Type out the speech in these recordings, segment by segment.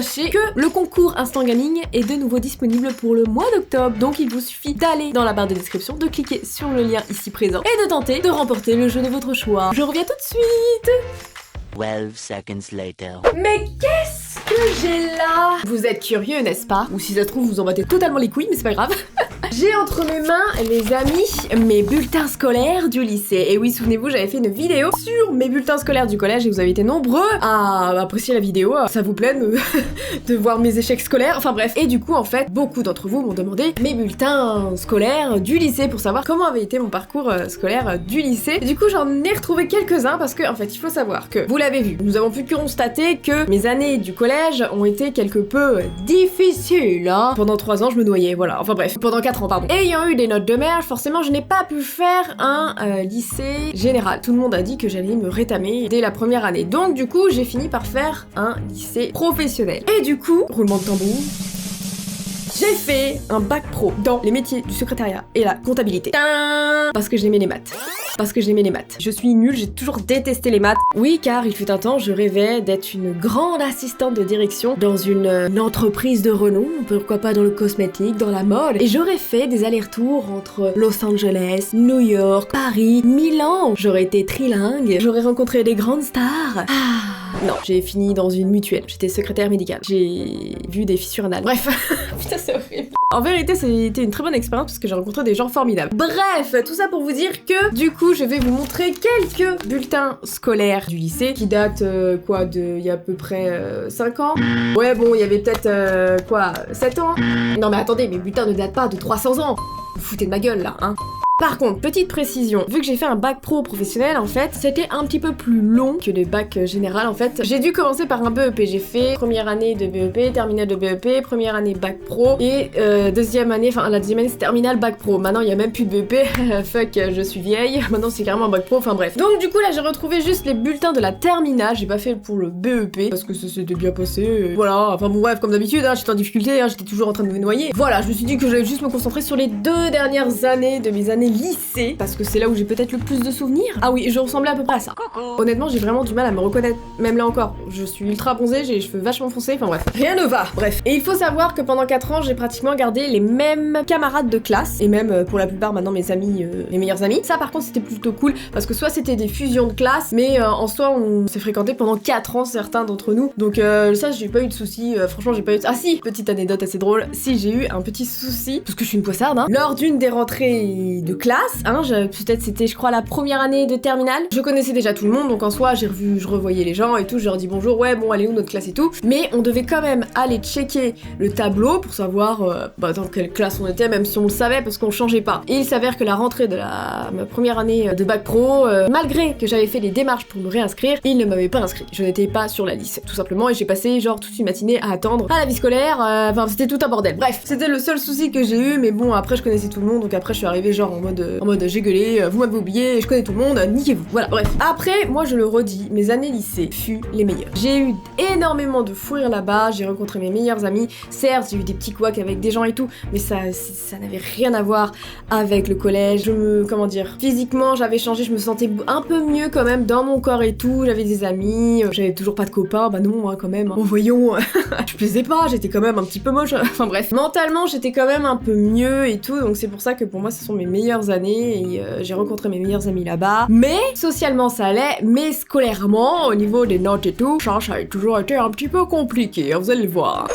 sachez que le concours Instant Gaming est de nouveau disponible pour le mois d'octobre. Donc il vous suffit d'aller dans la barre de description, de cliquer sur le lien ici présent et de tenter de remporter le jeu de votre choix. Je reviens tout de suite. 12 seconds later. Mais qu'est-ce que j'ai là? Vous êtes curieux, n'est-ce pas? Ou si ça se trouve, vous en battez totalement les couilles, mais c'est pas grave. J'ai entre mes mains, les amis, mes bulletins scolaires du lycée. Et oui, souvenez-vous, j'avais fait une vidéo sur mes bulletins scolaires du collège et vous avez été nombreux à apprécier la vidéo. Ça vous plaît de voir mes échecs scolaires? Enfin bref. Et du coup, en fait, beaucoup d'entre vous m'ont demandé mes bulletins scolaires du lycée pour savoir comment avait été mon parcours scolaire du lycée. Et du coup, j'en ai retrouvé quelques-uns parce que, en fait, il faut savoir que, vous l'avez vu, nous avons pu constater que mes années du collège ont été quelque peu difficiles, hein. Pendant 3 ans, je me noyais, voilà. Enfin bref, pendant 4 ans, pardon. Ayant eu des notes de merde, forcément, je n'ai pas pu faire un lycée général. Tout le monde a dit que j'allais me rétamer dès la première année. Donc, du coup, j'ai fini par faire un lycée professionnel. Et du coup, roulement de tambour, j'ai fait un bac pro dans les métiers du secrétariat et la comptabilité. Parce que j'aimais les maths. Parce que j'aimais les maths. Je suis nulle, j'ai toujours détesté les maths. Oui, car il fut un temps, je rêvais d'être une grande assistante de direction dans une entreprise de renom, pourquoi pas dans le cosmétique, dans la mode. Et j'aurais fait des allers-retours entre Los Angeles, New York, Paris, Milan. J'aurais été trilingue, j'aurais rencontré des grandes stars. Non, j'ai fini dans une mutuelle. J'étais secrétaire médicale. J'ai vu des fissures anales. Bref, putain, c'est horrible. En vérité, c'était une très bonne expérience parce que j'ai rencontré des gens formidables. Bref, tout ça pour vous dire que, du coup, je vais vous montrer quelques bulletins scolaires du lycée qui datent, il y a à peu près 5 ans. Ouais, bon, il y avait peut-être, 7 ans. Non mais attendez, mes bulletins ne datent pas de 300 ans. Vous foutez de ma gueule, là, hein. Par contre, petite précision, vu que j'ai fait un bac pro professionnel, en fait, c'était un petit peu plus long que les bacs général, en fait. J'ai dû commencer par un BEP, j'ai fait première année de BEP, terminale de BEP, première année bac pro, et deuxième année, enfin la deuxième année c'est terminale bac pro. Maintenant il y a même plus de BEP, fuck, je suis vieille, maintenant c'est carrément un bac pro, enfin bref. Donc du coup là j'ai retrouvé juste les bulletins de la terminale, j'ai pas fait pour le BEP, parce que ça s'était bien passé, voilà, enfin bon bref, comme d'habitude, hein, j'étais en difficulté, hein, j'étais toujours en train de me noyer. Voilà, je me suis dit que j'allais juste me concentrer sur les 2 dernières années de mes années lycée, parce que c'est là où j'ai peut-être le plus de souvenirs. Ah oui, je ressemblais à peu près à ça. Coucou. Honnêtement, j'ai vraiment du mal à me reconnaître, même là encore. Je suis ultra bronzée, j'ai les cheveux vachement foncés, enfin bref. Rien ne va, bref. Et il faut savoir que pendant 4 ans, j'ai pratiquement gardé les mêmes camarades de classe, et même pour la plupart maintenant mes amis, mes meilleurs amis. Ça par contre c'était plutôt cool, parce que soit c'était des fusions de classe, mais en soi on s'est fréquenté pendant 4 ans certains d'entre nous. Donc ça j'ai pas eu de soucis, franchement j'ai pas eu de... Ah si, petite anecdote assez drôle, si j'ai eu un petit souci, parce que je suis une poissarde, hein. Lors d'une des rentrées de classe, hein, peut-être c'était je crois la première année de terminale, je connaissais déjà tout le monde, donc en soi je revoyais les gens et tout, je leur dis bonjour, ouais bon elle est où notre classe et tout, mais on devait quand même aller checker le tableau pour savoir dans quelle classe on était, même si on le savait parce qu'on changeait pas. Et il s'avère que la rentrée de ma première année de bac pro, malgré que j'avais fait les démarches pour me réinscrire, ils ne m'avaient pas inscrit, je n'étais pas sur la liste tout simplement, et j'ai passé genre toute une matinée à attendre à la vie scolaire, enfin c'était tout un bordel. Bref, c'était le seul souci que j'ai eu, mais bon après je connaissais tout le monde, donc après je suis arrivée genre en mode j'ai gueulé, vous m'avez oublié, je connais tout le monde, niquez-vous. Voilà, bref. Après, moi je le redis, mes années lycée fut les meilleures. J'ai eu énormément de fou rire là-bas, j'ai rencontré mes meilleurs amis, certes j'ai eu des petits couacs avec des gens et tout, mais ça n'avait rien à voir avec le collège. Physiquement j'avais changé, je me sentais un peu mieux quand même dans mon corps et tout, j'avais des amis, j'avais toujours pas de copains, bah non, hein, quand même. Bon voyons, je plaisais pas, j'étais quand même un petit peu moche, enfin bref. Mentalement j'étais quand même un peu mieux et tout, donc c'est pour ça que pour moi ce sont mes meilleures années et j'ai rencontré mes meilleurs amis là-bas. Mais socialement ça allait, mais scolairement, au niveau des notes et tout, ça a toujours été un petit peu compliqué, hein, vous allez le voir.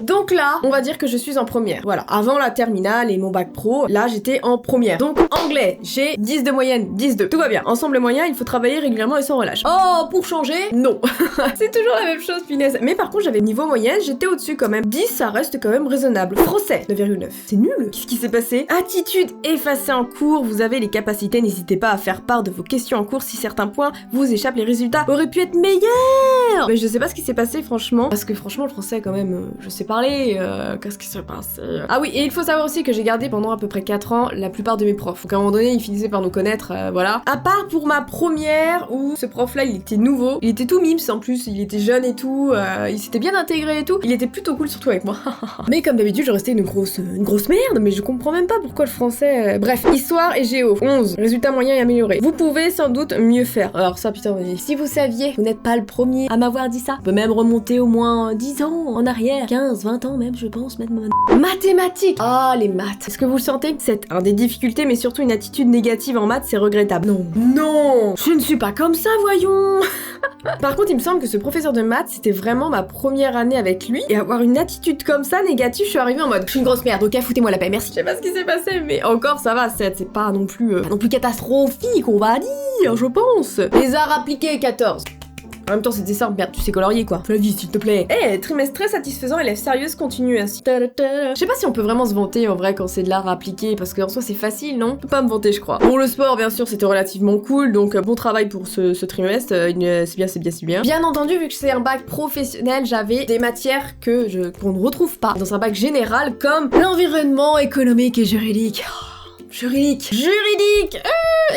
Donc là, on va dire que je suis en première. Voilà, avant la terminale et mon bac pro, là j'étais en première. Donc anglais, j'ai 10 de moyenne, 10-2. Tout va bien. Ensemble moyen, il faut travailler régulièrement et sans relâche. Oh, pour changer, non. C'est toujours la même chose, punaise. Mais par contre, j'avais niveau moyenne, j'étais au-dessus quand même. 10, ça reste quand même raisonnable. Français, 9,9. C'est nul. Qu'est-ce qui s'est passé? Attitude effacée en cours, vous avez les capacités, n'hésitez pas à faire part de vos questions en cours si certains points vous échappent, les résultats auraient pu être meilleurs. Mais je sais pas ce qui s'est passé franchement, parce que franchement le français quand même, je sais parler, qu'est-ce qui s'est passé? Ah oui, et il faut savoir aussi que j'ai gardé pendant à peu près 4 ans la plupart de mes profs. Donc à un moment donné, ils finissaient par nous connaître, voilà. À part pour ma première, où ce prof-là, il était nouveau, il était tout mimes en plus, il était jeune et tout, il s'était bien intégré et tout, il était plutôt cool surtout avec moi. Mais comme d'habitude, je restais une grosse merde, mais je comprends même pas pourquoi le français... Bref, histoire et géo, 11, résultat moyen et amélioré. Vous pouvez sans doute mieux faire. Alors ça, putain, si vous saviez, vous n'êtes pas le premier à m'avoir dit ça. On peut même remonter au moins 10 ans en arrière, 15, 20 ans même, je pense, maintenant. Mathématiques. Ah, les maths. Est-ce que vous le sentez? C'est des difficultés, mais surtout une attitude négative en maths, c'est regrettable. Non. Non, je ne suis pas comme ça, voyons. Par contre, il me semble que ce professeur de maths, c'était vraiment ma première année avec lui, et avoir une attitude comme ça, négative, je suis arrivée en mode, je suis une grosse merde, ok, foutez-moi la paix, merci. Je sais pas ce qui s'est passé, mais encore, ça va, c'est pas non plus catastrophique, on va dire, je pense. Les arts appliqués, 14. En même temps, c'était ça, merde, tu sais colorier quoi. Flavie, s'il te plaît. Trimestre très satisfaisant, élève sérieuse, continue ainsi. Je sais pas si on peut vraiment se vanter en vrai quand c'est de l'art appliqué, parce qu'en soi c'est facile, non? Je peux pas me vanter, je crois. Bon, le sport, bien sûr, c'était relativement cool, donc bon travail pour ce trimestre, c'est bien. Bien entendu, vu que c'est un bac professionnel, j'avais des matières qu'on ne retrouve pas dans un bac général, comme l'environnement économique et juridique. Juridique,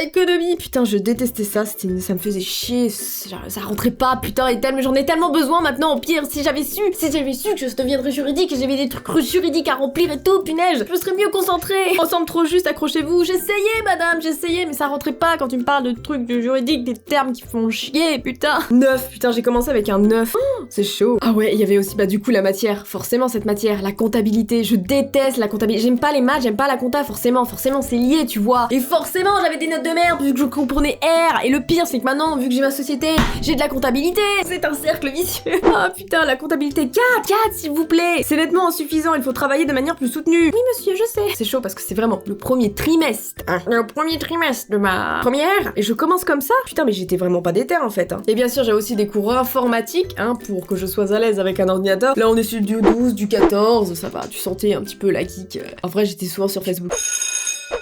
économie, putain je détestais ça, ça me faisait chier, ça rentrait pas, putain, et j'en ai tellement besoin maintenant, au pire, si j'avais su que je deviendrais juridique et j'avais des trucs juridiques à remplir et tout, punaise, je me serais mieux concentrée. Ensemble trop juste, accrochez-vous, j'essayais madame, mais ça rentrait pas quand tu me parles de trucs de juridique, des termes qui font chier, putain. 9, putain j'ai commencé avec un 9, c'est chaud. Ah ouais, il y avait aussi du coup la matière, forcément cette matière, la comptabilité, je déteste la comptabilité, j'aime pas les maths, j'aime pas la compta, forcément c'est lié, tu vois. Et forcément, j'avais des notes de merde vu que je comprenais R. Et le pire, c'est que maintenant, vu que j'ai ma société, j'ai de la comptabilité. C'est un cercle vicieux. Ah putain, la comptabilité 4, s'il vous plaît. C'est nettement insuffisant, il faut travailler de manière plus soutenue. Oui, monsieur, je sais. C'est chaud parce que c'est vraiment le premier trimestre. Le premier trimestre de ma première. Et je commence comme ça. Putain, mais j'étais vraiment pas déter en fait. Et bien sûr, j'ai aussi des cours informatiques, pour que je sois à l'aise avec un ordinateur. Là, on est sur du 12, du 14, ça va. Tu sentais un petit peu la geek. En vrai, j'étais souvent sur Facebook.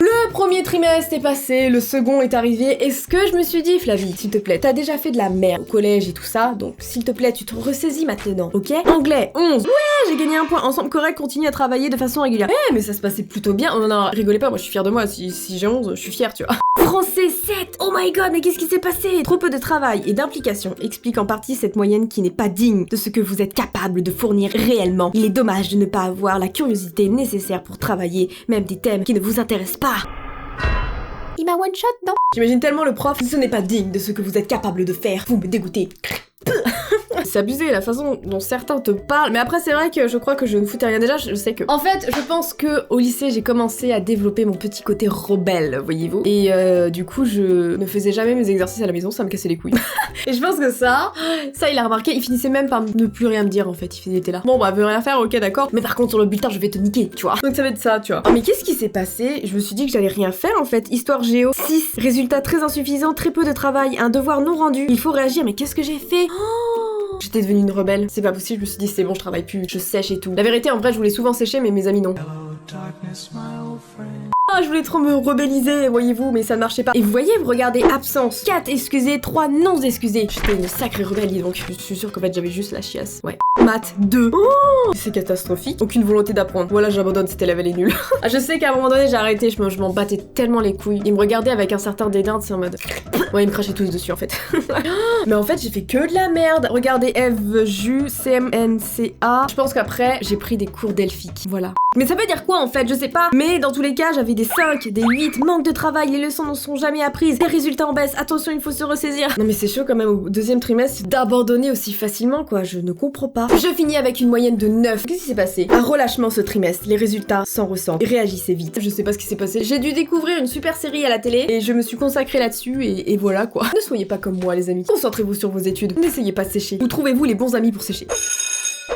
Le premier trimestre est passé, le second est arrivé, et ce que je me suis dit, Flavie, s'il te plaît, t'as déjà fait de la merde au collège et tout ça, donc s'il te plaît, tu te ressaisis maintenant, ok? Anglais, 11. Ouais, j'ai gagné un point. Ensemble correct, continue à travailler de façon régulière. Mais ça se passait plutôt bien. Oh non, rigolez pas, moi je suis fière de moi, si j'ai 11, je suis fière, tu vois. Français 7. Oh my god, mais qu'est-ce qui s'est passé? Trop peu de travail et d'implication explique en partie cette moyenne qui n'est pas digne de ce que vous êtes capable de fournir réellement. Il est dommage de ne pas avoir la curiosité nécessaire pour travailler, même des thèmes qui ne vous intéressent pas. Il m'a one shot, non? J'imagine tellement le prof, ce n'est pas digne de ce que vous êtes capable de faire. Vous me dégoûtez. C'est abusé la façon dont certains te parlent, mais après c'est vrai que je crois que je ne foutais rien déjà, je sais que... En fait, je pense que au lycée j'ai commencé à développer mon petit côté rebelle, voyez-vous, et du coup je ne faisais jamais mes exercices à la maison, ça me cassait les couilles. Et je pense que ça il a remarqué, il finissait même par ne plus rien me dire en fait, il était là. Bon bah veut rien faire, ok d'accord, mais par contre sur le bulletin je vais te niquer, tu vois. Donc ça va être ça, tu vois. Mais qu'est-ce qui s'est passé? Je me suis dit que j'allais rien faire en fait, histoire géo, 6, résultat très insuffisant, très peu de travail, un devoir non rendu, il faut réagir, mais qu'est-ce que j'ai fait? J'étais devenue une rebelle, c'est pas possible, je me suis dit c'est bon, je travaille plus, je sèche et tout. La vérité, en vrai, je voulais souvent sécher, mais mes amis non. Ah, je voulais trop me rebelliser, voyez-vous, mais ça ne marchait pas. Et vous voyez, vous regardez absence, 4 excusés, 3 non excusés. J'étais une sacrée rebelle, donc je suis sûre qu'en fait j'avais juste la chiasse. Ouais. Maths 2. Oh, c'est catastrophique. Aucune volonté d'apprendre. Voilà, j'abandonne, c'était la elle est nulle. Ah, je sais qu'à un moment donné, j'ai arrêté, je m'en battais tellement les couilles. Ils me regardaient avec un certain dédain, c'est en mode... Ouais, ils me crachaient tous dessus en fait. Mais en fait, j'ai fait que de la merde. Regardez, Eve, Jus, CMNCA. Je pense qu'après, j'ai pris des cours delphiques. Voilà. Mais ça veut dire quoi en fait? Je sais pas. Mais dans tous les cas, j'avais des 5, des 8, manque de travail, les leçons ne sont jamais apprises, des résultats en baisse, attention, il faut se ressaisir. Non mais c'est chaud quand même au deuxième trimestre d'abandonner aussi facilement quoi, je ne comprends pas. Je finis avec une moyenne de 9. Qu'est-ce qui s'est passé? Un relâchement ce trimestre, les résultats s'en ressentent. Réagissez vite. Je sais pas ce qui s'est passé. J'ai dû découvrir une super série à la télé et je me suis consacrée là-dessus et voilà quoi. Ne soyez pas comme moi les amis. Concentrez-vous sur vos études. N'essayez pas de sécher. Vous trouvez-vous les bons amis pour sécher.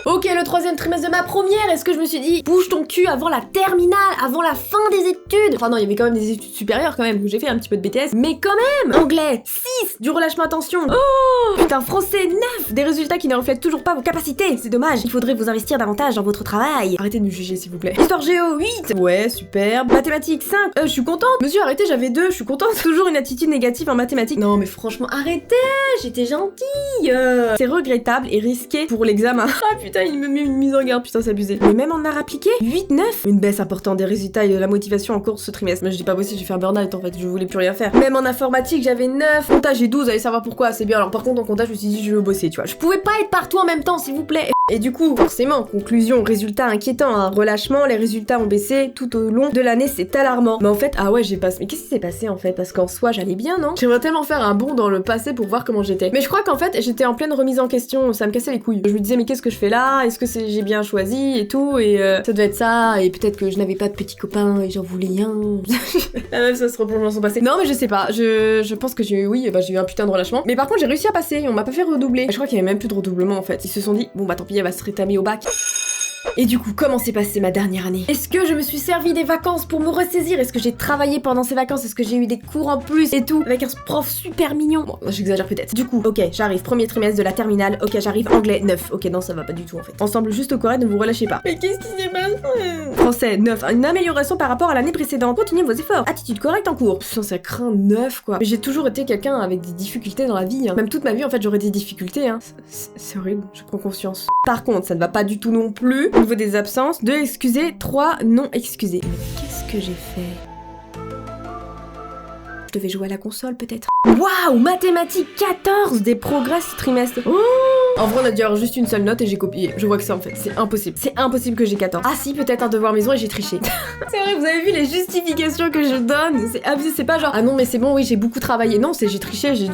Ok, le troisième trimestre de ma première, est-ce que je me suis dit, bouge ton cul avant la terminale, avant la fin des études? Enfin non, il y avait quand même des études supérieures quand même, j'ai fait un petit peu de BTS, mais quand même! Anglais, 6, du relâchement attention. Oh! Putain, français, 9, des résultats qui ne reflètent toujours pas vos capacités, c'est dommage, il faudrait vous investir davantage dans votre travail. Arrêtez de me juger s'il vous plaît. Histoire géo, 8, ouais, super. Mathématiques, 5, je suis contente. Monsieur, arrêtez, j'avais 2, je suis contente. Toujours une attitude négative en mathématiques. Non mais franchement, arrêtez, j'étais gentille. C'est regrettable et risqué pour l'examen. Ah putain, il me met une mise en garde, putain, c'est abusé. Mais même en art appliqué, 8, 9, une baisse importante des résultats et de la motivation en cours ce trimestre. Mais je dis pas possible, j'ai fait un burn-out en fait, je voulais plus rien faire. Même en informatique, j'avais 9, comptage j'ai 12, allez savoir pourquoi, c'est bien. Alors par contre, en comptage, je me suis dit, je veux bosser, tu vois. Je pouvais pas être partout en même temps, s'il vous plaît. Et du coup, forcément, conclusion, résultat inquiétant, un relâchement, les résultats ont baissé tout au long de l'année, c'est alarmant. Mais en fait, ah ouais, j'ai passé... Mais qu'est-ce qui s'est passé en fait? Parce qu'en soi, j'allais bien, non? J'aimerais tellement faire un bond dans le passé pour voir comment j'étais. Mais je crois qu'en fait, j'étais en pleine remise en question, ça me cassait les couilles. Je me disais, mais qu'est-ce que je fais là? Est-ce que j'ai bien choisi et tout? Et ça devait être ça, et peut-être que je n'avais pas de petits copains et j'en voulais un. La meuf, ça se replonge dans son passé. Non, mais je sais pas, je pense que j'ai eu un putain de relâchement. Mais par contre, j'ai réussi à passer, on m'a pas fait redoubler. Je crois qu'il y avait même plus de redoublement en fait. Ils se sont dit, bon bah tant pis, elle va se rétamer au bac. Et du coup, comment s'est passée ma dernière année? Est-ce que je me suis servi des vacances pour me ressaisir? Est-ce que j'ai travaillé pendant ces vacances? Est-ce que j'ai eu des cours en plus et tout? Avec un prof super mignon? Bon, j'exagère peut-être. Du coup, ok, j'arrive, premier trimestre de la terminale. Ok, j'arrive, anglais 9. Ok, non, ça va pas du tout en fait. Ensemble juste au correct, ne vous relâchez pas. Mais qu'est-ce qui s'est passé? Français 9, une amélioration par rapport à l'année précédente. Continuez vos efforts. Attitude correcte en cours. Putain, ça craint 9 quoi. Mais j'ai toujours été quelqu'un avec des difficultés dans la vie. Hein. Même toute ma vie, en fait, j'aurais des difficultés. Hein. C'est horrible, je prends conscience. Par contre, ça ne va pas du tout non plus. Au niveau des absences, 2 excusés, 3 non excusés. Mais qu'est-ce que j'ai fait? Je devais jouer à la console peut-être. Waouh, mathématiques 14, des progrès ce trimestre. Oh, en vrai, on a dû avoir juste une seule note et j'ai copié. Je vois que ça en fait, c'est impossible. C'est impossible que j'ai 14. Ah si, peut-être un devoir maison et j'ai triché. C'est vrai, vous avez vu les justifications que je donne? C'est abusé, c'est pas genre ah non mais c'est bon, oui j'ai beaucoup travaillé. Non, c'est j'ai triché, j'ai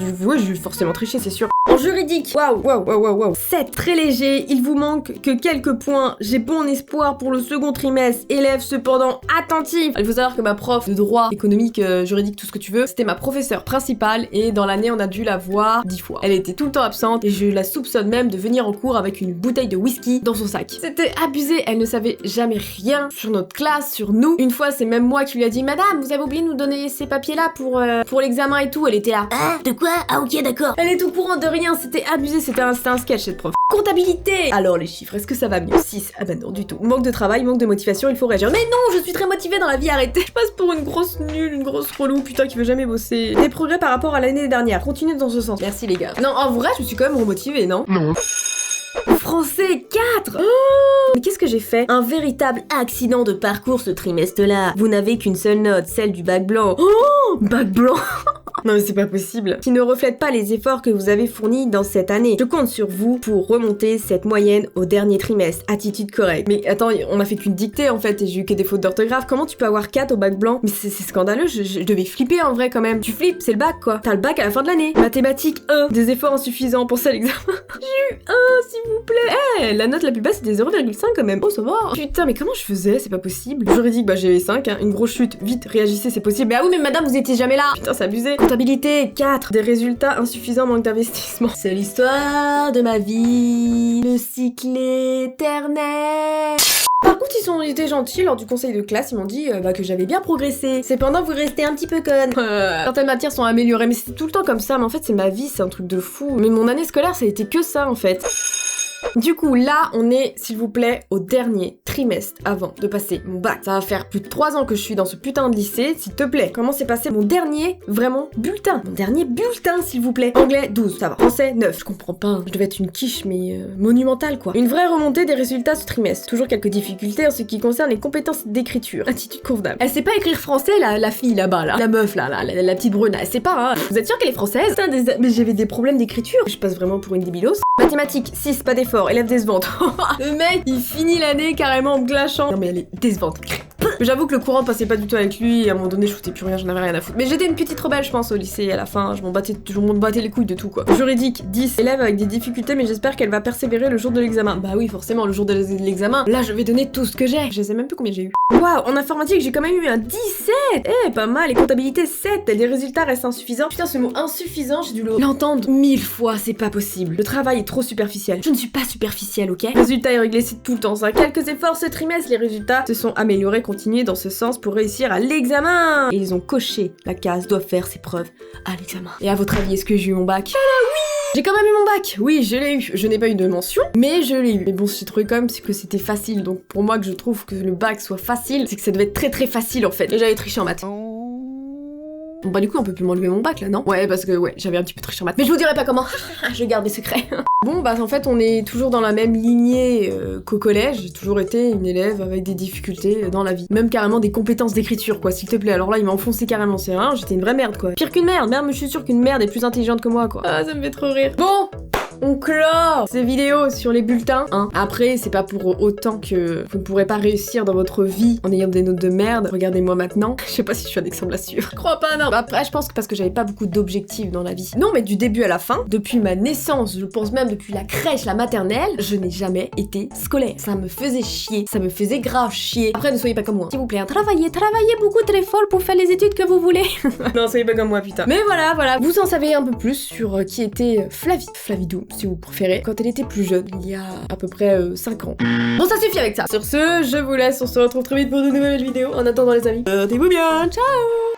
forcément triché, c'est sûr. En juridique, waouh. 7, très léger, il vous manque que quelques points. J'ai bon espoir pour le second trimestre. Élève cependant attentif. Il faut savoir que ma prof de droit économique, juridique, tout ce que tu veux, c'était ma professeure principale et dans l'année on a dû la voir 10 fois. Elle était tout le temps absente et je la soupçonne même de venir en cours avec une bouteille de whisky dans son sac. C'était abusé, elle ne savait jamais rien sur notre classe, sur nous. Une fois, c'est même moi qui lui a dit madame, vous avez oublié de nous donner ces papiers là pour l'examen et tout. Elle était là. Ah, de quoi? Ah ok, d'accord. Elle est au courant de rien, c'était abusé, c'était un sketch cette prof. Comptabilité! Alors les chiffres, est-ce que ça va mieux? 6, ah bah non du tout. Manque de travail, manque de motivation, il faut réagir. Mais non, je suis très motivée dans la vie, arrêtez. Je passe pour une grosse nulle, une grosse relou, putain qui veut jamais bosser. Des progrès par rapport à l'année dernière, continuez dans ce sens. Merci les gars. Non, en vrai, je me suis quand même remotivée, non? Non. Français 4 oh, mais qu'est-ce que j'ai fait? Un véritable accident de parcours ce trimestre-là. Vous n'avez qu'une seule note, celle du bac blanc. Oh, bac blanc. Non mais c'est pas possible. Qui ne reflète pas les efforts que vous avez fournis dans cette année. Je compte sur vous pour remonter cette moyenne au dernier trimestre. Attitude correcte. Mais attends, on a fait qu'une dictée en fait et j'ai eu que des fautes d'orthographe. Comment tu peux avoir 4 au bac blanc? Mais c'est scandaleux, je devais flipper en vrai quand même. Tu flippes, c'est le bac quoi. T'as le bac à la fin de l'année. Mathématiques 1, des efforts insuffisants pour ça l'examen. J'ai eu 1 s'il vous plaît. Eh, la note la plus basse c'était 0,5 quand même. Oh ça va. Putain mais comment je faisais? C'est pas possible. Juridique, bah j'ai 5, hein. Une grosse chute. Vite, réagissez, c'est possible. Mais ah oui mais madame vous étiez jamais là. Putain c'est abusé. Comptabilité 4, des résultats insuffisants, manque d'investissement. C'est l'histoire de ma vie, le cycle éternel. Par contre, ils étaient gentils lors du conseil de classe, ils m'ont dit que j'avais bien progressé. Cependant, vous restez un petit peu conne. Certaines matières sont améliorées, mais c'est tout le temps comme ça. Mais en fait, c'est ma vie, c'est un truc de fou. Mais mon année scolaire, ça a été que ça en fait. Du coup, là, on est, s'il vous plaît, au dernier trimestre avant de passer mon bac. Ça va faire plus de 3 ans que je suis dans ce putain de lycée, s'il te plaît. Comment s'est passé mon dernier, vraiment, bulletin? Mon dernier bulletin, s'il vous plaît. Anglais, 12, ça va. Français, 9. Je comprends pas, hein. Je devais être une quiche, mais monumentale, quoi. Une vraie remontée des résultats ce trimestre. Toujours quelques difficultés en ce qui concerne les compétences d'écriture. Attitude convenable. Elle sait pas écrire français, la fille là-bas, là. La meuf, là, la petite brune, elle sait pas, hein. Vous êtes sûre qu'elle est française? Putain, mais j'avais des problèmes d'écriture. Je passe vraiment pour une débilos. Mathématiques, 6, pas d'effort, élève décevante. Le mec, il finit l'année carrément en glachant. Non mais elle est décevante. J'avoue que le courant passait pas du tout avec lui et à un moment donné je foutais plus rien, j'en avais rien à foutre. Mais j'étais une petite rebelle je pense au lycée à la fin, je m'en battais les couilles de tout quoi. Juridique, 10, élève avec des difficultés mais j'espère qu'elle va persévérer le jour de l'examen. Bah oui forcément le jour de l'examen, là je vais donner tout ce que j'ai. Je sais même plus combien j'ai eu. Waouh, en informatique j'ai quand même eu un 17. Eh pas mal, et comptabilité 7, les résultats restent insuffisants. Putain ce mot insuffisant j'ai dû l'entendre 1000 fois, c'est pas possible. Le travail est trop superficiel. Je ne suis pas superficielle, ok? Résultat irrégulier c'est tout le temps ça. Quelques efforts ce trimestre, les résultats se sont améliorés, continuez dans ce sens pour réussir à l'examen. Et ils ont coché la case doivent faire ses preuves à l'examen. Et à votre avis, est-ce que j'ai eu mon bac? Ah là oui! J'ai quand même eu mon bac. Oui, je l'ai eu. Je n'ai pas eu de mention, mais je l'ai eu. Mais bon, ce que j'ai trouvé quand même, c'est que c'était facile. Donc pour moi, que je trouve que le bac soit facile, c'est que ça devait être très très facile en fait. Et j'avais triché en maths. Bon bah du coup on peut plus m'enlever mon bac là non? Ouais parce que ouais j'avais un petit peu triché en maths. Mais je vous dirai pas comment. Je garde mes secrets. Bon bah en fait on est toujours dans la même lignée qu'au collège. J'ai toujours été une élève avec des difficultés dans la vie. Même carrément des compétences d'écriture quoi s'il te plaît. Alors là il m'a enfoncé carrément, c'est rien, j'étais une vraie merde quoi. Pire qu'une merde, merde mais je suis sûre qu'une merde est plus intelligente que moi quoi. Ah ça me fait trop rire. Bon on clore ces vidéos sur les bulletins, hein. Après, c'est pas pour autant que vous ne pourrez pas réussir dans votre vie en ayant des notes de merde. Regardez-moi maintenant. Je sais pas si je suis un exemple à suivre. Je crois pas, non. Après, je pense que parce que j'avais pas beaucoup d'objectifs dans la vie. Non, mais du début à la fin, depuis ma naissance, je pense même depuis la crèche, la maternelle, je n'ai jamais été scolaire. Ça me faisait chier. Ça me faisait grave chier. Après, ne soyez pas comme moi, s'il vous plaît. Hein. Travaillez beaucoup très fort pour faire les études que vous voulez. Non, soyez pas comme moi, putain. Mais voilà. Vous en savez un peu plus sur qui était Flavie Doom, si vous préférez, quand elle était plus jeune, il y a à peu près 5 ans. Bon, ça suffit avec ça. Sur ce, je vous laisse. On se retrouve très vite pour de nouvelles vidéos. En attendant, les amis, portez-vous bien. Ciao!